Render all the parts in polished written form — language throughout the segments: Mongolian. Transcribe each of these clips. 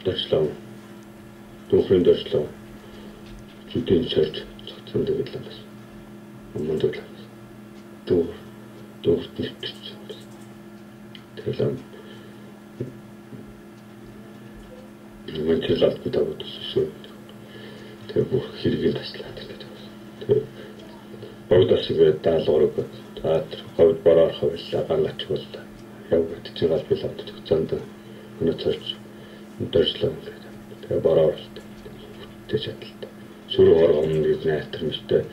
дөрслөө. Дүүхэн дөрслөө. Зүдийн царж цогцсон дэглээ бас. Өмнөд л. Дүүрт нэвтэрч. Тэгэл мөнчл алт тавууд шүү. Тэгээ бүх хэргийг таслаад ингээд. Тэгээ богдосгээ даалгаврыг театр хавд бараар хавлаа гангач бол яваад чигаал билээд цогцонд өнөцөрч дөрслөө. Тэгээ бараар тэг чадалтай. Сүрүү хоргон гэж найртар мэтэй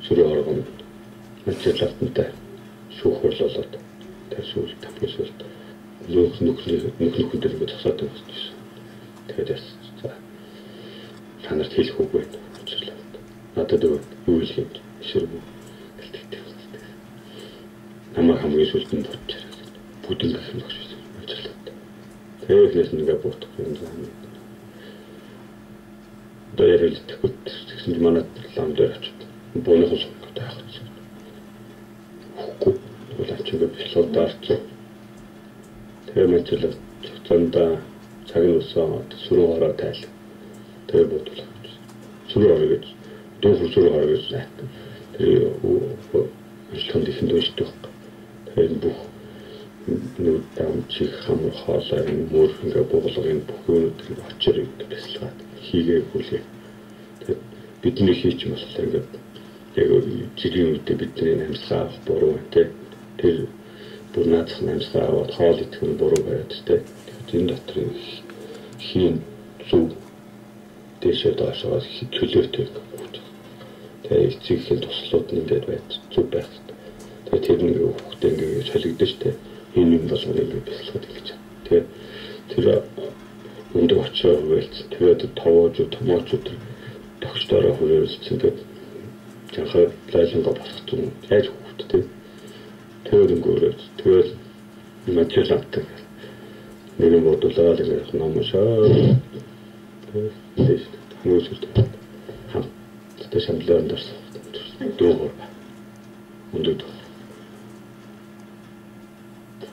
сүрүү хоргон мөнчл алтантай шүүх болоод тэгээ сүүл тавхисуулт нөхнөх дээр ингээд тасаад байна. Тэгээд танарт хэлэх үгүй байна. Надад юу хэлэх юм ширгүү гэлтэй. Намайг хамгийн сүлдэнд бодчих. Бүдэн гэх юм багш. Тэгээд нэсэнгээ бодох юм байна. Дээрэл тэгсэн манад лам дээр очив. Бонохос таах. Хөөхгүй улаачгаа бэлоод дарч. Тэгээд мэтэл цоцондоо цаг нь өсөө сүрүү ороо тайл. Тэгээ бодлоо. Сүрүү ороо гэж дүүр сүрүү ороо гэж заа. Тэгээ өчтөнд ихэн дүүждэг. Тэгээ бүх нүд даам чих хамар хоолой мөр ингээ боглогын бүх юмыг очир гэсэлгээд хийгээгүй. Тэгээ бидний хийч болохоор ингээ яг жирийн үедээ бидний амьсгаа буруу тэ тэр бүр наадах амьсгаа аваад хоол идэх нь буруу байгаад тэ энэ дотор хийн зүг дэшээ доошоо чөлөөтэй. Тэгээ эцгийн туслууд нь ингээд байд зүг байх. Тэгээ тэр нэг хүүхдээ ингээд солигдож штэ. Энэ юм болгоно ингээд бэлсгээд хэлж байгаа. Тэгээ тэр өндөр очоо хэлц тэгээд товоож томоочуд тогтстоороо хүрээлсэн гэдэг жанхаа лайлангаа болох юм. Яаж хүүхдээ тэгээд ингээд тэгээд материалтай нэг бодлоо л номшоо хүмүүсд хам тэсэмлэн дэрс дүүр өндөд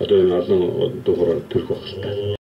одоо энэ олон дүүр төрөх багс.